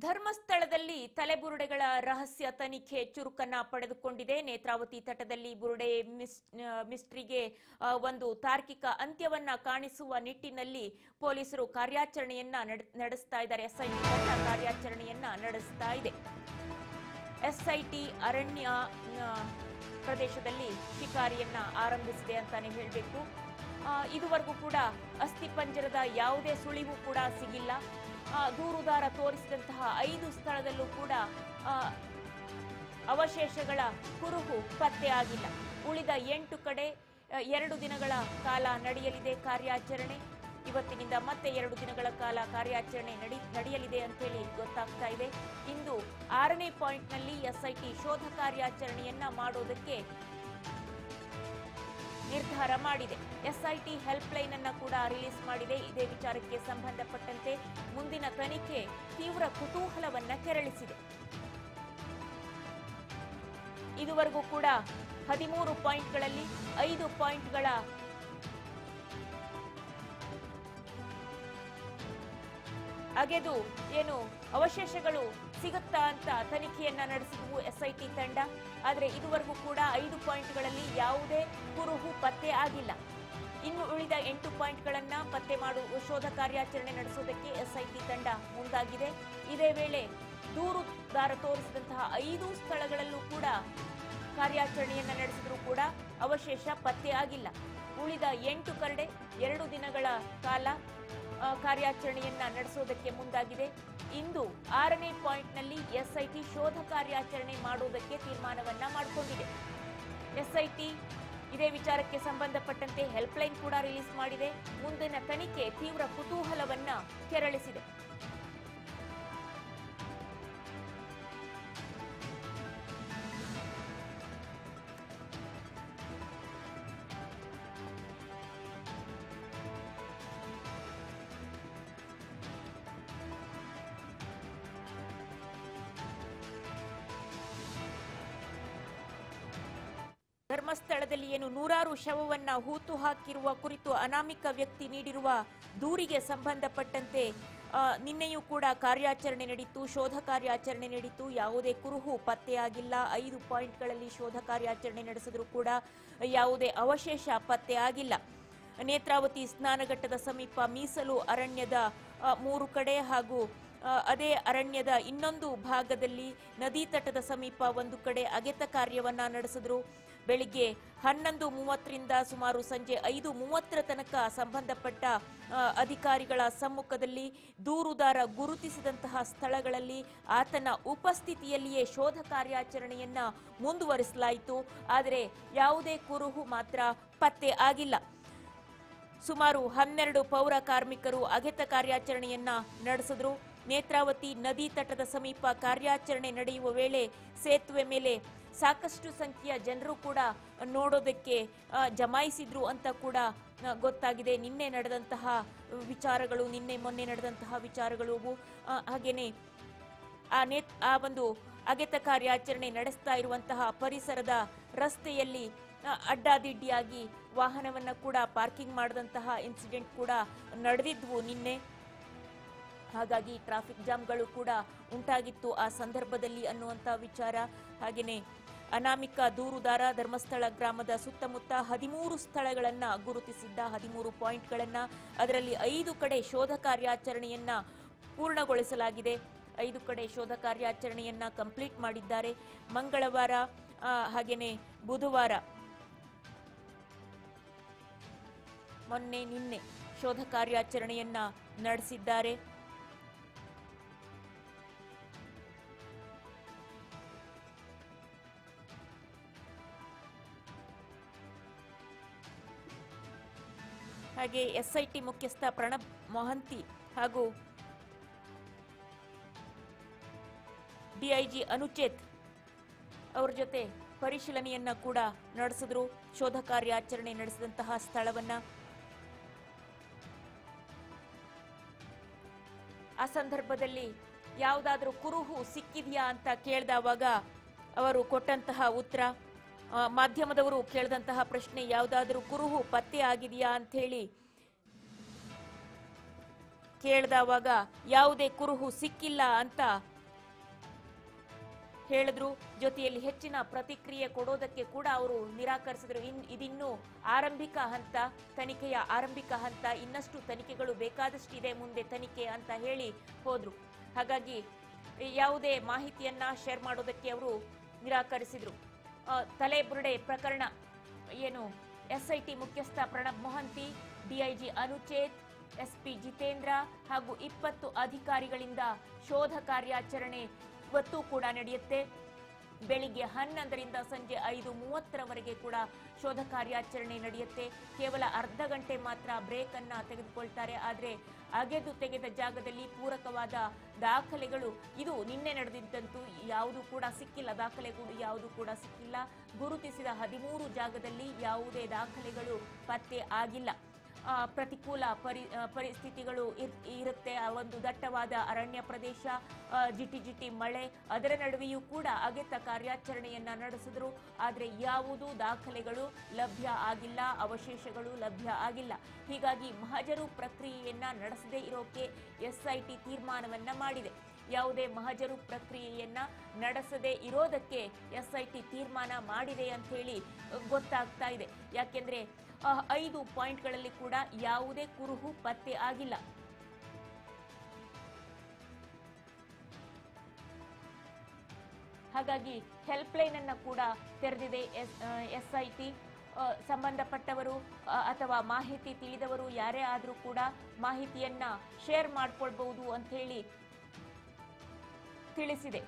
ಧರ್ಮಸ್ಥಳದಲ್ಲಿ ತಲೆಬುರುಡೆಗಳ ರಹಸ್ಯ ತನಿಖೆ ಚುರುಕನ್ನ ಪಡೆದುಕೊಂಡಿದೆ. ನೇತ್ರಾವತಿ ತಟದಲ್ಲಿ ಬುರುಡೆ ಮಿಸ್ಟ್ರಿಗೆ ಒಂದು ತಾರ್ಕಿಕ ಅಂತ್ಯವನ್ನ ಕಾಣಿಸುವ ನಿಟ್ಟಿನಲ್ಲಿ ಪೊಲೀಸರು ಕಾರ್ಯಾಚರಣೆಯನ್ನ ನಡೆಸ್ತಾ ಇದ್ದಾರೆ. ಎಸ್ಐಟಿ ಕಾರ್ಯಾಚರಣೆಯನ್ನ ನಡೆಸ್ತಾ ಇದೆ. ಎಸ್ಐಟಿ ಅರಣ್ಯ ಪ್ರದೇಶದಲ್ಲಿ ಶಿಕಾರಿಯನ್ನ ಆರಂಭಿಸಿದೆ ಅಂತಾನೆ ಹೇಳಬೇಕು. ಇದುವರೆಗೂ ಕೂಡ ಅಸ್ಥಿಪಂಜರದ ಯಾವುದೇ ಸುಳಿವು ಕೂಡ ಸಿಗಿಲ್ಲ. ದೂರುದಾರ ತೋರಿಸಿದಂತಹ 5 ಸ್ಥಳದಲ್ಲೂ ಕೂಡ ಅವಶೇಷಗಳ ಕುರುಹು ಪತ್ತೆಯಾಗಿಲ್ಲ. ಉಳಿದ 8 ಕಡೆ 2 ದಿನಗಳ ಕಾಲ ನಡೆಯಲಿದೆ ಕಾರ್ಯಾಚರಣೆ. ಇವತ್ತಿನಿಂದ ಮತ್ತೆ 2 ದಿನಗಳ ಕಾಲ ಕಾರ್ಯಾಚರಣೆ ನಡೆಯಲಿದೆ ಅಂತ ಹೇಳಿ ಗೊತ್ತಾಗ್ತಾ ಇದೆ. ಇಂದು 6ನೇ ಪಾಯಿಂಟ್ನಲ್ಲಿ ಎಸ್ಐಟಿ ಶೋಧ ಕಾರ್ಯಾಚರಣೆಯನ್ನ ಮಾಡೋದಕ್ಕೆ ನಿರ್ಧಾರ ಮಾಡಿದೆ. ಎಸ್ಐಟಿ ಹೆಲ್ಪ್ ಲೈನ್ ಅನ್ನ ಕೂಡ ರಿಲೀಸ್ ಮಾಡಿದೆ. ಇದೇ ವಿಚಾರಕ್ಕೆ ಸಂಬಂಧಪಟ್ಟಂತೆ ಮುಂದಿನ ತನಿಖೆ ತೀವ್ರ ಕುತೂಹಲವನ್ನ ಕೆರಳಿಸಿದೆ. ಇದುವರೆಗೂ ಕೂಡ 13 ಪಾಯಿಂಟ್ಗಳಲ್ಲಿ 5 ಪಾಯಿಂಟ್ಗಳ ಅಗೆದು ಏನು ಅವಶೇಷಗಳು ಸಿಗುತ್ತಾ ಅಂತ ತನಿಖೆಯನ್ನ ನಡೆಸಿದ್ವು ಎಸ್ಐಟಿ ತಂಡ. ಆದರೆ ಇದುವರೆಗೂ ಕೂಡ 5 ಪಾಯಿಂಟ್ಗಳಲ್ಲಿ ಯಾವುದೇ ಕುರುಹು ಪತ್ತೆ ಆಗಿಲ್ಲ. ಇನ್ನು ಉಳಿದ 8 ಪಾಯಿಂಟ್ಗಳನ್ನ ಪತ್ತೆ ಮಾಡುವ ಶೋಧ ಕಾರ್ಯಾಚರಣೆ ನಡೆಸುವುದಕ್ಕೆ ಎಸ್ಐಟಿ ತಂಡ ಮುಂದಾಗಿದೆ. ಇದೇ ವೇಳೆ ದೂರುದಾರ ತೋರಿಸಿದಂತಹ 5 ಸ್ಥಳಗಳಲ್ಲೂ ಕೂಡ ಕಾರ್ಯಾಚರಣೆಯನ್ನ ನಡೆಸಿದ್ರೂ ಕೂಡ ಅವಶೇಷ ಪತ್ತೆ ಆಗಿಲ್ಲ. ಉಳಿದ 8 ಕಡೆ 2 ದಿನಗಳ ಕಾಲ ಕಾರ್ಯಾಚರಣೆಯನ್ನ ನಡೆಸೋದಕ್ಕೆ ಮುಂದಾಗಿದೆ. ಇಂದು 6ನೇ ಪಾಯಿಂಟ್ನಲ್ಲಿ ಎಸ್ಐಟಿ ಶೋಧ ಕಾರ್ಯಾಚರಣೆ ಮಾಡುವುದಕ್ಕೆ ತೀರ್ಮಾನವನ್ನ ಮಾಡಿಕೊಂಡಿದೆ. ಎಸ್ಐಟಿ ಇದೇ ವಿಚಾರಕ್ಕೆ ಸಂಬಂಧಪಟ್ಟಂತೆ ಹೆಲ್ಪ್ ಲೈನ್ ಕೂಡ ರಿಲೀಸ್ ಮಾಡಿದೆ. ಮುಂದಿನ ತನಿಖೆ ತೀವ್ರ ಕುತೂಹಲವನ್ನ ಕೆರಳಿಸಿದೆ. ಧರ್ಮಸ್ಥಳದಲ್ಲಿ ಏನು 100 ಶವವನ್ನ ಹೂತು ಹಾಕಿರುವ ಕುರಿತು ಅನಾಮಿಕ ವ್ಯಕ್ತಿ ನೀಡಿರುವ ದೂರಿಗೆ ಸಂಬಂಧಪಟ್ಟಂತೆ ನಿನ್ನೆಯೂ ಕೂಡ ಕಾರ್ಯಾಚರಣೆ ನಡೆಯಿತು, ಶೋಧ ಕಾರ್ಯಾಚರಣೆ ನಡೆಯಿತು. ಯಾವುದೇ ಕುರುಹು ಪತ್ತೆಯಾಗಿಲ್ಲ. 5 ಪಾಯಿಂಟ್ಗಳಲ್ಲಿ ಶೋಧ ಕಾರ್ಯಾಚರಣೆ ನಡೆಸಿದ್ರೂ ಕೂಡ ಯಾವುದೇ ಅವಶೇಷ ಪತ್ತೆಯಾಗಿಲ್ಲ. ನೇತ್ರಾವತಿ ಸ್ನಾನಘಟ್ಟದ ಸಮೀಪ ಮೀಸಲು ಅರಣ್ಯದ 3 ಕಡೆ ಹಾಗೂ ಅದೇ ಅರಣ್ಯದ ಇನ್ನೊಂದು ಭಾಗದಲ್ಲಿ ನದಿ ತಟದ ಸಮೀಪ 1 ಕಡೆ ಅಗೆತ ಕಾರ್ಯವನ್ನ ನಡೆಸಿದ್ರು. ಬೆಳಿಗ್ಗೆ 11:30ರಿಂದ ಸುಮಾರು ಸಂಜೆ 5:30 ತನಕ ಸಂಬಂಧಪಟ್ಟ ಅಧಿಕಾರಿಗಳ ಸಮ್ಮುಖದಲ್ಲಿ ದೂರುದಾರ ಗುರುತಿಸಿದಂತಹ ಸ್ಥಳಗಳಲ್ಲಿ ಆತನ ಉಪಸ್ಥಿತಿಯಲ್ಲಿಯೇ ಶೋಧ ಕಾರ್ಯಾಚರಣೆಯನ್ನ ಮುಂದುವರಿಸಲಾಯಿತು. ಆದರೆ ಯಾವುದೇ ಕುರುಹು ಮಾತ್ರ ಪತ್ತೆ ಆಗಿಲ್ಲ. ಸುಮಾರು 12 ಪೌರ ಕಾರ್ಮಿಕರು ಅಗೆತ ಕಾರ್ಯಾಚರಣೆಯನ್ನ ನಡೆಸಿದ್ರು. ನೇತ್ರಾವತಿ ನದಿ ತಟದ ಸಮೀಪ ಕಾರ್ಯಾಚರಣೆ ನಡೆಯುವ ವೇಳೆ ಸೇತುವೆ ಮೇಲೆ ಸಾಕಷ್ಟು ಸಂಖ್ಯೆಯ ಜನರು ಕೂಡ ನೋಡೋದಕ್ಕೆ ಜಮಾಯಿಸಿದ್ರು ಅಂತ ಕೂಡ ಗೊತ್ತಾಗಿದೆ. ನಿನ್ನೆ ಮೊನ್ನೆ ನಡೆದಂತಹ ವಿಚಾರಗಳು ಹಾಗೇನೆ ಆ ಒಂದು ಅಗೆತ ಕಾರ್ಯಾಚರಣೆ ನಡೆಸ್ತಾ ಇರುವಂತಹ ಪರಿಸರದ ರಸ್ತೆಯಲ್ಲಿ ಅಡ್ಡಾದಿಡ್ಡಿಯಾಗಿ ವಾಹನವನ್ನ ಕೂಡ ಪಾರ್ಕಿಂಗ್ ಮಾಡಿದಂತಹ ಇನ್ಸಿಡೆಂಟ್ ಕೂಡ ನಡೆದಿದ್ವು ನಿನ್ನೆ. ಹಾಗಾಗಿ ಟ್ರಾಫಿಕ್ ಜಾಮ್ಗಳು ಕೂಡ ಉಂಟಾಗಿತ್ತು ಆ ಸಂದರ್ಭದಲ್ಲಿ ಅನ್ನುವಂಥ ವಿಚಾರ. ಹಾಗೆಯೇ ಅನಾಮಿಕ ದೂರುದಾರ ಧರ್ಮಸ್ಥಳ ಗ್ರಾಮದ ಸುತ್ತಮುತ್ತ 13 ಸ್ಥಳಗಳನ್ನ ಗುರುತಿಸಿದ್ದ 13 ಪಾಯಿಂಟ್ಗಳನ್ನ ಅದರಲ್ಲಿ 5 ಕಡೆ ಶೋಧ ಕಾರ್ಯಾಚರಣೆಯನ್ನ ಪೂರ್ಣಗೊಳಿಸಲಾಗಿದೆ. 5 ಕಡೆ ಶೋಧ ಕಾರ್ಯಾಚರಣೆಯನ್ನ ಕಂಪ್ಲೀಟ್ ಮಾಡಿದ್ದಾರೆ. ಮಂಗಳವಾರ ಹಾಗೆಯೇ ಬುಧವಾರ ನಿನ್ನೆ ಶೋಧ ಕಾರ್ಯಾಚರಣೆಯನ್ನ ನಡೆಸಿದ್ದಾರೆ. ಹಾಗೆ ಎಸ್ಐಟಿ ಮುಖ್ಯಸ್ಥ ಪ್ರಣಬ್ ಮೊಹಂತಿ ಹಾಗೂ ಡಿಐಜಿ ಅನುಚೇತ್ ಅವರ ಜೊತೆ ಪರಿಶೀಲನೆಯನ್ನ ಕೂಡ ನಡೆಸಿದ್ರು. ಶೋಧ ಕಾರ್ಯಾಚರಣೆ ನಡೆಸಿದಂತಹ ಸ್ಥಳವನ್ನ ಆ ಸಂದರ್ಭದಲ್ಲಿ ಯಾವುದಾದ್ರೂ ಕುರುಹು ಸಿಕ್ಕಿದೆಯಾ ಅಂತ ಕೇಳಿದವಾಗ ಅವರು ಕೊಟ್ಟಂತಹ ಉತ್ತರ, ಮಾಧ್ಯಮದವರು ಕೇಳಿದಂತಹ ಪ್ರಶ್ನೆ ಯಾವುದಾದ್ರೂ ಕುರುಹು ಪತ್ತೆ ಆಗಿದೆಯಾ ಅಂತ ಹೇಳಿ ಕೇಳಿದವಾಗ ಯಾವುದೇ ಕುರುಹು ಸಿಕ್ಕಿಲ್ಲ ಅಂತ ಹೇಳಿದ್ರು. ಜೊತೆಯಲ್ಲಿ ಹೆಚ್ಚಿನ ಪ್ರತಿಕ್ರಿಯೆ ಕೊಡೋದಕ್ಕೆ ಕೂಡ ಅವರು ನಿರಾಕರಿಸಿದ್ರು. ಇದಿನ್ನೂ ಆರಂಭಿಕ ಹಂತ, ತನಿಖೆಯ ಆರಂಭಿಕ ಹಂತ, ಇನ್ನಷ್ಟು ತನಿಖೆಗಳು ಬೇಕಾದಷ್ಟಿದೆ ಮುಂದೆ ತನಿಖೆ ಅಂತ ಹೇಳಿ ಹೋದ್ರು. ಹಾಗಾಗಿ ಯಾವುದೇ ಮಾಹಿತಿಯನ್ನ ಶೇರ್ ಮಾಡೋದಕ್ಕೆ ಅವರು ನಿರಾಕರಿಸಿದ್ರು. ತಲೆಬುರುಡೆ ಪ್ರಕರಣ ಏನು ಎಸ್ಐಟಿ ಮುಖ್ಯಸ್ಥ ಪ್ರಣಬ್ ಮೊಹಂತಿ, ಡಿಐಜಿ ಅನುಚೇತ್, ಎಸ್ಪಿ ಜಿತೇಂದ್ರ ಹಾಗೂ 20 ಅಧಿಕಾರಿಗಳಿಂದ ಶೋಧ ಕಾರ್ಯಾಚರಣೆ ಇವತ್ತು ಕೂಡ ನಡೆಯುತ್ತೆ. ಬೆಳಿಗ್ಗೆ 11ರಿಂದ ಸಂಜೆ 5:30ರವರೆಗೆ ಕೂಡ ಶೋಧ ಕಾರ್ಯಾಚರಣೆ ನಡೆಯುತ್ತೆ. ಕೇವಲ ಅರ್ಧ ಗಂಟೆ ಮಾತ್ರ ಬ್ರೇಕ್ ಅನ್ನ ತೆಗೆದುಕೊಳ್ತಾರೆ. ಆದರೆ ಅಗೆದು ತೆಗೆದ ಜಾಗದಲ್ಲಿ ಪೂರಕವಾದ ದಾಖಲೆಗಳು, ಇದು ನಿನ್ನೆ ನಡೆದಿದ್ದಂತೂ ಯಾವುದು ಕೂಡ ಸಿಕ್ಕಿಲ್ಲ, ದಾಖಲೆಗಳು ಯಾವುದು ಕೂಡ ಸಿಕ್ಕಿಲ್ಲ. ಗುರುತಿಸಿದ 13 ಜಾಗದಲ್ಲಿ ಯಾವುದೇ ದಾಖಲೆಗಳು ಪತ್ತೆ ಆಗಿಲ್ಲ. ಪ್ರತಿಕೂಲ ಪರಿಸ್ಥಿತಿಗಳು ಇರುತ್ತೆ. ಒಂದು ದಟ್ಟವಾದ ಅರಣ್ಯ ಪ್ರದೇಶ, ಜಿಟಿ ಮಳೆ, ಅದರ ನಡುವೆಯೂ ಕೂಡ ಅಗೆತ ಕಾರ್ಯಾಚರಣೆಯನ್ನ ನಡೆಸಿದ್ರು. ಆದರೆ ಯಾವುದೂ ದಾಖಲೆಗಳು ಲಭ್ಯ ಆಗಿಲ್ಲ, ಅವಶೇಷಗಳು ಲಭ್ಯ ಆಗಿಲ್ಲ. ಹೀಗಾಗಿ ಮಹಜರು ಪ್ರಕ್ರಿಯೆಯನ್ನ ನಡೆಸದೇ ಇರೋಕೆ ಎಸ್ಐಟಿ ತೀರ್ಮಾನವನ್ನ ಮಾಡಿದೆ. ಯಾವುದೇ ಮಹಜರು ಪ್ರಕ್ರಿಯೆಯನ್ನ ನಡೆಸದೇ ಇರೋದಕ್ಕೆ ಎಸ್ಐಟಿ ತೀರ್ಮಾನ ಮಾಡಿದೆ ಅಂತ ಹೇಳಿ ಗೊತ್ತಾಗ್ತಾ ಇದೆ. ಯಾಕೆಂದ್ರೆ 5 ಪಾಯಿಂಟ್ಗಳಲ್ಲಿ ಕೂಡ ಯಾವುದೇ ಕುರುಹು ಪತ್ತೆ ಆಗಿಲ್ಲ. ಹಾಗಾಗಿ ಹೆಲ್ಪ್ಲೈನ್ ಅನ್ನ ಕೂಡ ತೆರೆದಿದೆ ಎಸ್ಐಟಿ. ಸಂಬಂಧಪಟ್ಟವರು ಅಥವಾ ಮಾಹಿತಿ ತಿಳಿದವರು ಯಾರೇ ಆದರೂ ಕೂಡ ಮಾಹಿತಿಯನ್ನ ಶೇರ್ ಮಾಡ್ಕೊಳ್ಬಹುದು ಅಂತ ಹೇಳಿ ತಿಳಿಸಿದೆ.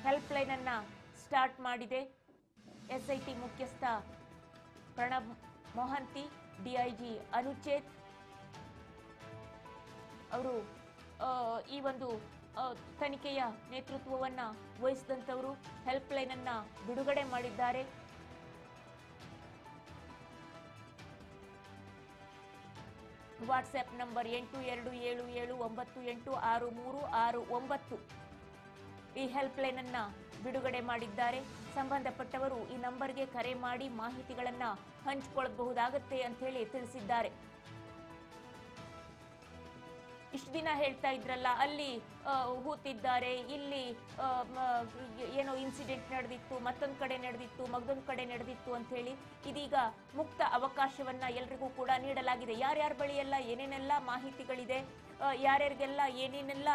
ಹೆಲ್ಪ್ಲೈನ್ ಅನ್ನ ಸ್ಟಾರ್ಟ್ ಮಾಡಿದೆ ಎಸ್ಐಟಿ ಮುಖ್ಯಸ್ಥ ಪ್ರಣಬ್ ಮೊಹಂತಿ, ಡಿಐಜಿ ಅನುಚೇತ್ ಅವರು ಈ ಒಂದು ತನಿಖೆಯ ನೇತೃತ್ವವನ್ನ ವಹಿಸಿದಂತವರು ಹೆಲ್ಪ್ಲೈನ್ ಅನ್ನ ಬಿಡುಗಡೆ ಮಾಡಿದ್ದಾರೆ. ವಾಟ್ಸ್ಆಪ್ ನಂಬರ್ 8277798639 ಈ ಹೆಲ್ಪ್ಲೈನ್ ಅನ್ನ ಬಿಡುಗಡೆ ಮಾಡಿದ್ದಾರೆ. ಸಂಬಂಧಪಟ್ಟವರು ಈ ನಂಬರ್ಗೆ ಕರೆ ಮಾಡಿ ಮಾಹಿತಿಗಳನ್ನ ಹಂಚಿಕೊಳ್ಳಬಹುದಾಗತ್ತೆ ಅಂತ ಹೇಳಿ ತಿಳಿಸಿದ್ದಾರೆ. ಇಷ್ಟು ದಿನ ಹೇಳ್ತಾ ಇದ್ರಲ್ಲ, ಅಲ್ಲಿ ಹೂತಿದ್ದಾರೆ, ಇಲ್ಲಿ ಏನೋ ಇನ್ಸಿಡೆಂಟ್ ನಡೆದಿತ್ತು, ಮತ್ತೊಂದು ಕಡೆ ನಡೆದಿತ್ತು, ಮಗದೊಂದು ಕಡೆ ನಡೆದಿತ್ತು ಅಂತ ಹೇಳಿ ಇದೀಗ ಮುಕ್ತ ಅವಕಾಶವನ್ನ ಎಲ್ರಿಗೂ ಕೂಡ ನೀಡಲಾಗಿದೆ. ಯಾರ್ಯಾರ ಬಳಿ ಎಲ್ಲ ಏನೇನೆಲ್ಲ ಮಾಹಿತಿಗಳಿದೆ, ಯಾರ್ಯಾರಿಗೆಲ್ಲ ಏನೇನೆಲ್ಲ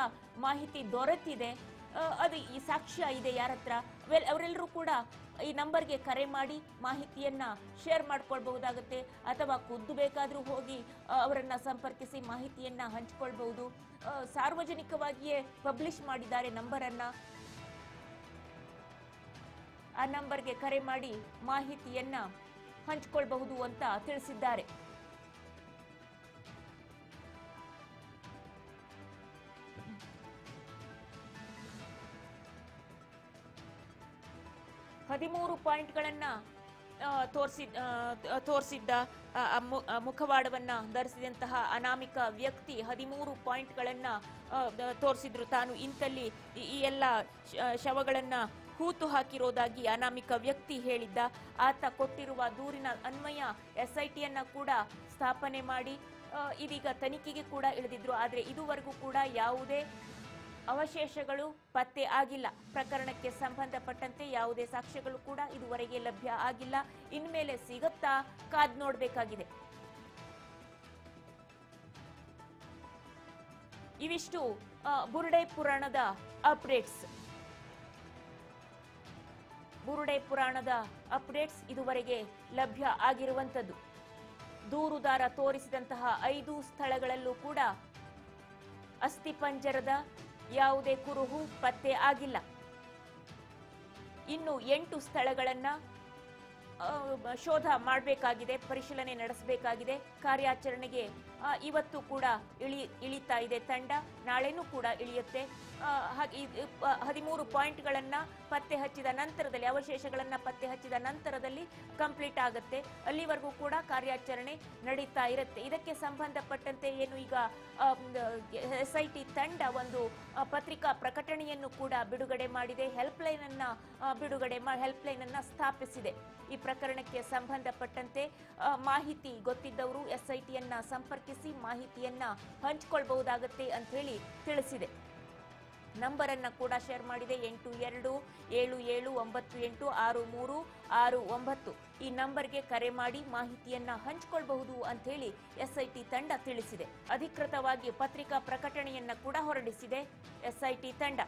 ಮಾಹಿತಿ ದೊರೆತಿದೆ, ಅದು ಈ ಸಾಕ್ಷ್ಯ ಇದೆ ಯಾರ ಹತ್ರ, ಅವರೆಲ್ಲರೂ ಕೂಡ ಈ ನಂಬರ್ಗೆ ಕರೆ ಮಾಡಿ ಮಾಹಿತಿಯನ್ನ ಶೇರ್ ಮಾಡ್ಕೊಳ್ಬಹುದಾಗುತ್ತೆ. ಅಥವಾ ಖುದ್ದು ಬೇಕಾದ್ರೂ ಹೋಗಿ ಅವರನ್ನ ಸಂಪರ್ಕಿಸಿ ಮಾಹಿತಿಯನ್ನ ಹಂಚಿಕೊಳ್ಬಹುದು. ಸಾರ್ವಜನಿಕವಾಗಿಯೇ ಪಬ್ಲಿಷ್ ಮಾಡಿದ್ದಾರೆ ನಂಬರ್ ಅನ್ನ. ಆ ನಂಬರ್ಗೆ ಕರೆ ಮಾಡಿ ಮಾಹಿತಿಯನ್ನ ಹಂಚಿಕೊಳ್ಬಹುದು ಅಂತ ತಿಳಿಸಿದ್ದಾರೆ. ಹದಿಮೂರು ಪಾಯಿಂಟ್ಗಳನ್ನ ತೋರಿಸಿದ್ದ ಮುಖವಾಡವನ್ನ ಧರಿಸಿದಂತಹ ಅನಾಮಿಕ ವ್ಯಕ್ತಿ 13 ಪಾಯಿಂಟ್ಗಳನ್ನ ತೋರಿಸಿದ್ರು. ತಾನು ಇಂತಲ್ಲಿ ಈ ಎಲ್ಲ ಶವಗಳನ್ನ ಹೂತು ಹಾಕಿರೋದಾಗಿ ಅನಾಮಿಕ ವ್ಯಕ್ತಿ ಹೇಳಿದ್ದ. ಆತ ಕೊಟ್ಟಿರುವ ದೂರಿನ ಅನ್ವಯ ಎಸ್ಐಟಿಯನ್ನ ಕೂಡ ಸ್ಥಾಪನೆ ಮಾಡಿ ಇದೀಗ ತನಿಖೆಗೆ ಕೂಡ ಇಳಿದಿದ್ರು. ಆದರೆ ಇದುವರೆಗೂ ಕೂಡ ಯಾವುದೇ ಅವಶೇಷಗಳು ಪತ್ತೆ ಆಗಿಲ್ಲ. ಪ್ರಕರಣಕ್ಕೆ ಸಂಬಂಧಪಟ್ಟಂತೆ ಯಾವುದೇ ಸಾಕ್ಷ್ಯಗಳು ಕೂಡ ಇದುವರೆಗೆ ಲಭ್ಯ ಆಗಿಲ್ಲ. ಇನ್ಮೇಲೆ ಸಿಗುತ್ತಾ ಕಾದ್ ನೋಡಬೇಕಾಗಿದೆ. ಇವಿಷ್ಟು ಬುರುಡೆ ಪುರಾಣದ ಅಪ್ಡೇಟ್ಸ್. ಬುರುಡೆ ಪುರಾಣದ ಅಪ್ಡೇಟ್ಸ್ ಇದುವರೆಗೆ ಲಭ್ಯ ಆಗಿರುವಂತದ್ದು. ದೂರುದಾರ ತೋರಿಸಿದಂತಹ 5 ಸ್ಥಳಗಳಲ್ಲೂ ಕೂಡ ಅಸ್ಥಿಪಂಜರದ ಯಾವುದೇ ಕುರುಹು ಪತ್ತೆ ಆಗಿಲ್ಲ. ಇನ್ನು 8 ಸ್ಥಳಗಳನ್ನ ಶೋಧ ಮಾಡಬೇಕಾಗಿದೆ, ಪರಿಶೀಲನೆ ನಡೆಸಬೇಕಾಗಿದೆ. ಕಾರ್ಯಾಚರಣೆಗೆ ಇವತ್ತು ಕೂಡ ಇಳಿತಾ ಇದೆ ತಂಡ, ನಾಳೆನೂ ಕೂಡ ಇಳಿಯುತ್ತೆ. 13 ಪಾಯಿಂಟ್ಗಳನ್ನ ಪತ್ತೆ ಹಚ್ಚಿದ ನಂತರದಲ್ಲಿ, ಅವಶೇಷಗಳನ್ನ ಪತ್ತೆ ಹಚ್ಚಿದ ನಂತರದಲ್ಲಿ ಕಂಪ್ಲೀಟ್ ಆಗುತ್ತೆ. ಅಲ್ಲಿವರೆಗೂ ಕೂಡ ಕಾರ್ಯಾಚರಣೆ ನಡೀತಾ ಇರುತ್ತೆ. ಇದಕ್ಕೆ ಸಂಬಂಧಪಟ್ಟಂತೆ ಏನು ಈಗ ಎಸ್ಐಟಿ ತಂಡ ಒಂದು ಪತ್ರಿಕಾ ಪ್ರಕಟಣೆಯನ್ನು ಕೂಡ ಬಿಡುಗಡೆ ಮಾಡಿದೆ. ಹೆಲ್ಪ್ಲೈನ್ ಅನ್ನ ಸ್ಥಾಪಿಸಿದೆ. ಈ ಪ್ರಕರಣಕ್ಕೆ ಸಂಬಂಧಪಟ್ಟಂತೆ ಮಾಹಿತಿ ಗೊತ್ತಿದ್ದವರು ಎಸ್ಐಟಿಯನ್ನ ಸಂಪರ್ಕಿಸಿ ಮಾಹಿತಿಯನ್ನ ಹಂಚಿಕೊಳ್ಳಬಹುದಾಗತ್ತೆ ಅಂತ ಹೇಳಿ ತಿಳಿಸಿದೆ. ನಂಬರ್ ಅನ್ನ ಕೂಡ ಶೇರ್ ಮಾಡಿದೆ. 8277986369 ಈ ನಂಬರ್ಗೆ ಕರೆ ಮಾಡಿ ಮಾಹಿತಿಯನ್ನ ಹಂಚಿಕೊಳ್ಳಬಹುದು ಅಂತ ಹೇಳಿ ಎಸ್ಐಟಿ ತಂಡ ತಿಳಿಸಿದೆ. ಅಧಿಕೃತವಾಗಿ ಪತ್ರಿಕಾ ಪ್ರಕಟಣೆಯನ್ನ ಕೂಡ ಹೊರಡಿಸಿದೆ ಎಸ್ಐಟಿ ತಂಡ.